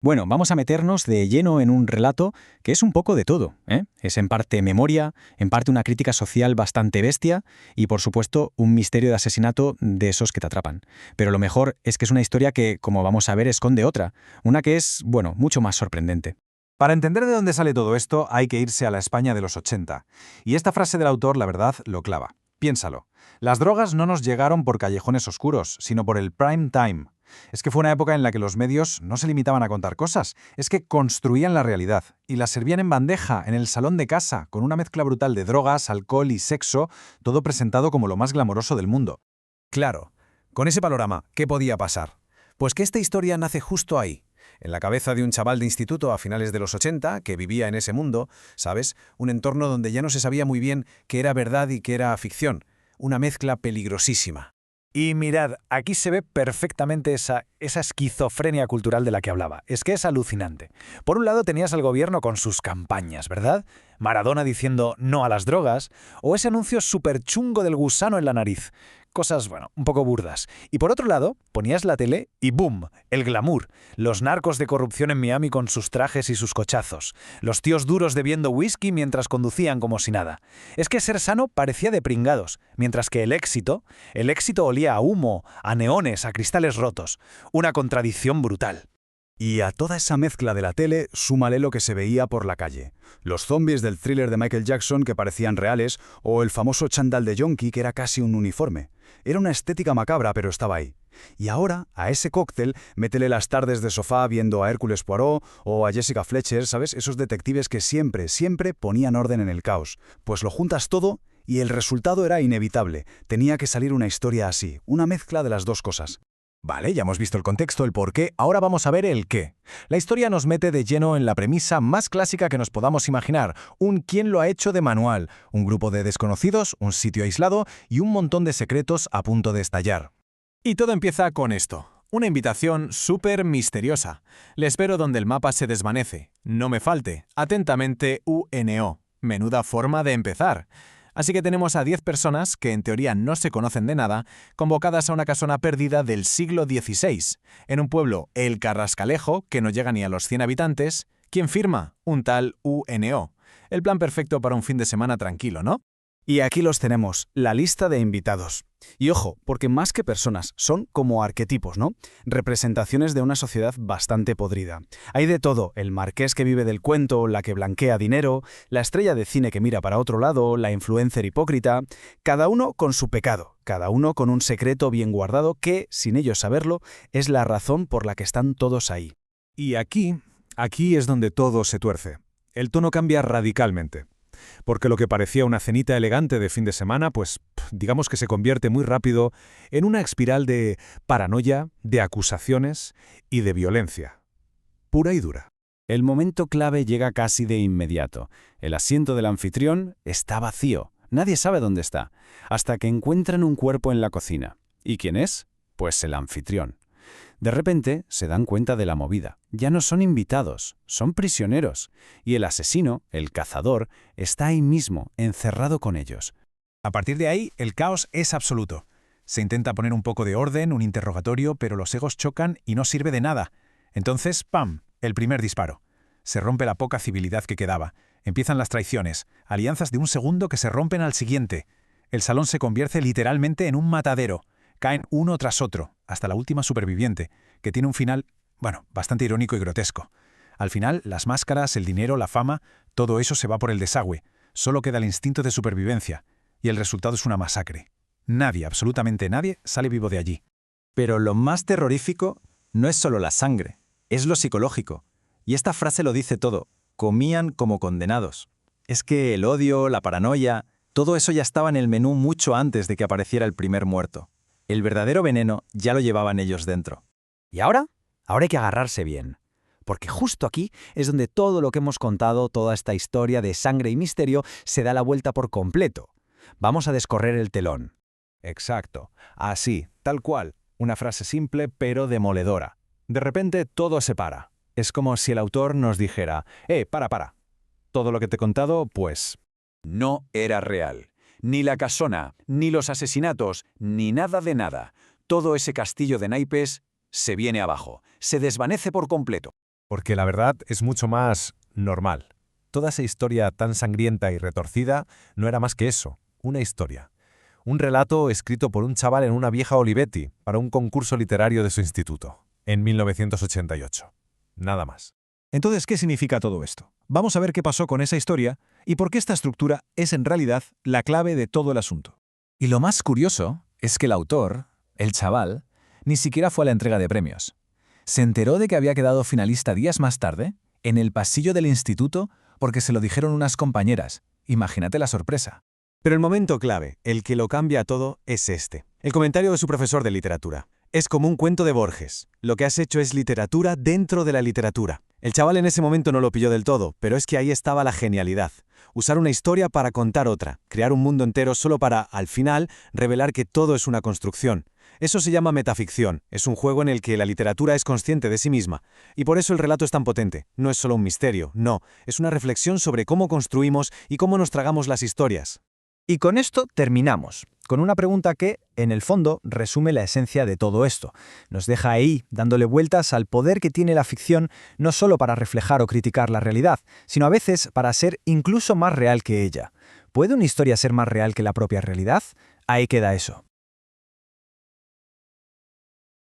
Bueno, vamos a meternos de lleno en un relato que es un poco de todo, ¿eh? Es en parte memoria, en parte una crítica social bastante bestia y, por supuesto, un misterio de asesinato de esos que te atrapan. Pero lo mejor es que es una historia que, como vamos a ver, esconde otra, una que es, bueno, mucho más sorprendente. Para entender de dónde sale todo esto, hay que irse a la España de los 80. Y esta frase del autor, la verdad, lo clava. Piénsalo. Las drogas no nos llegaron por callejones oscuros, sino por el prime time. Es que fue una época en la que los medios no se limitaban a contar cosas, es que construían la realidad y la servían en bandeja, en el salón de casa, con una mezcla brutal de drogas, alcohol y sexo, todo presentado como lo más glamoroso del mundo. Claro, con ese panorama, ¿qué podía pasar? Pues que esta historia nace justo ahí, en la cabeza de un chaval de instituto a finales de los 80 que vivía en ese mundo, ¿sabes? Un entorno donde ya no se sabía muy bien qué era verdad y qué era ficción. Una mezcla peligrosísima. Y mirad, aquí se ve perfectamente esa esquizofrenia cultural de la que hablaba. Es que es alucinante. Por un lado tenías al gobierno con sus campañas, ¿verdad? Maradona diciendo no a las drogas, o ese anuncio súper chungo del gusano en la nariz. Cosas, bueno, un poco burdas. Y por otro lado, ponías la tele y ¡boom! El glamour. Los narcos de corrupción en Miami con sus trajes y sus cochazos. Los tíos duros bebiendo whisky mientras conducían como si nada. Es que ser sano parecía de pringados, mientras que el éxito olía a humo, a neones, a cristales rotos. Una contradicción brutal. Y a toda esa mezcla de la tele, súmale lo que se veía por la calle. Los zombies del thriller de Michael Jackson que parecían reales, o el famoso chándal de Yonki que era casi un uniforme. Era una estética macabra, pero estaba ahí. Y ahora, a ese cóctel, métele las tardes de sofá viendo a Hércules Poirot o a Jessica Fletcher, ¿sabes? Esos detectives que siempre ponían orden en el caos. Pues lo juntas todo y el resultado era inevitable. Tenía que salir una historia así, una mezcla de las dos cosas. Vale, ya hemos visto el contexto, el porqué, ahora vamos a ver el qué. La historia nos mete de lleno en la premisa más clásica que nos podamos imaginar, un quién lo ha hecho de manual, un grupo de desconocidos, un sitio aislado y un montón de secretos a punto de estallar. Y todo empieza con esto, una invitación súper misteriosa. Le espero donde el mapa se desvanece. No me falte. Atentamente, UNO. Menuda forma de empezar. Así que tenemos a 10 personas, que en teoría no se conocen de nada, convocadas a una casona perdida del siglo XVI, en un pueblo, El Carrascalejo, que no llega ni a los 100 habitantes. ¿Quién firma? Un tal UNO. El plan perfecto para un fin de semana tranquilo, ¿no? Y aquí los tenemos, la lista de invitados. Y ojo, porque más que personas, son como arquetipos, ¿no? Representaciones de una sociedad bastante podrida. Hay de todo, el marqués que vive del cuento, la que blanquea dinero, la estrella de cine que mira para otro lado, la influencer hipócrita, cada uno con su pecado, cada uno con un secreto bien guardado que, sin ellos saberlo, es la razón por la que están todos ahí. Y aquí es donde todo se tuerce. El tono cambia radicalmente. Porque lo que parecía una cenita elegante de fin de semana, pues digamos que se convierte muy rápido en una espiral de paranoia, de acusaciones y de violencia. Pura y dura. El momento clave llega casi de inmediato. El asiento del anfitrión está vacío. Nadie sabe dónde está. Hasta que encuentran un cuerpo en la cocina. ¿Y quién es? Pues el anfitrión. De repente se dan cuenta de la movida. Ya no son invitados, son prisioneros. Y el asesino, el cazador, está ahí mismo, encerrado con ellos. A partir de ahí, el caos es absoluto. Se intenta poner un poco de orden, un interrogatorio, pero los egos chocan y no sirve de nada. Entonces, ¡pam!, el primer disparo. Se rompe la poca civilidad que quedaba. Empiezan las traiciones, alianzas de un segundo que se rompen al siguiente. El salón se convierte literalmente en un matadero. Caen uno tras otro, hasta la última superviviente, que tiene un final, bueno, bastante irónico y grotesco. Al final, las máscaras, el dinero, la fama, todo eso se va por el desagüe. Solo queda el instinto de supervivencia. Y el resultado es una masacre. Nadie, absolutamente nadie, sale vivo de allí. Pero lo más terrorífico no es solo la sangre, es lo psicológico. Y esta frase lo dice todo. Comían como condenados. Es que el odio, la paranoia, todo eso ya estaba en el menú mucho antes de que apareciera el primer muerto. El verdadero veneno ya lo llevaban ellos dentro. ¿Y ahora? Ahora hay que agarrarse bien. Porque justo aquí es donde todo lo que hemos contado, toda esta historia de sangre y misterio, se da la vuelta por completo. Vamos a descorrer el telón. Exacto. Así, tal cual. Una frase simple pero demoledora. De repente todo se para. Es como si el autor nos dijera, para. Todo lo que te he contado, pues, no era real. Ni la casona, ni los asesinatos, ni nada de nada. Todo ese castillo de naipes se viene abajo, se desvanece por completo. Porque la verdad es mucho más normal. Toda esa historia tan sangrienta y retorcida no era más que eso, una historia. Un relato escrito por un chaval en una vieja Olivetti para un concurso literario de su instituto, en 1988. Nada más. Entonces, ¿qué significa todo esto? Vamos a ver qué pasó con esa historia y por qué esta estructura es en realidad la clave de todo el asunto. Y lo más curioso es que el autor, el chaval, ni siquiera fue a la entrega de premios. Se enteró de que había quedado finalista días más tarde, en el pasillo del instituto, porque se lo dijeron unas compañeras. Imagínate la sorpresa. Pero el momento clave, el que lo cambia todo, es este. El comentario de su profesor de literatura. Es como un cuento de Borges. Lo que has hecho es literatura dentro de la literatura. El chaval en ese momento no lo pilló del todo, pero es que ahí estaba la genialidad. Usar una historia para contar otra, crear un mundo entero solo para, al final, revelar que todo es una construcción. Eso se llama metaficción, es un juego en el que la literatura es consciente de sí misma. Y por eso el relato es tan potente. No es solo un misterio, no, es una reflexión sobre cómo construimos y cómo nos tragamos las historias. Y con esto terminamos, con una pregunta que, en el fondo, resume la esencia de todo esto. Nos deja ahí, dándole vueltas al poder que tiene la ficción, no solo para reflejar o criticar la realidad, sino a veces para ser incluso más real que ella. ¿Puede una historia ser más real que la propia realidad? Ahí queda eso.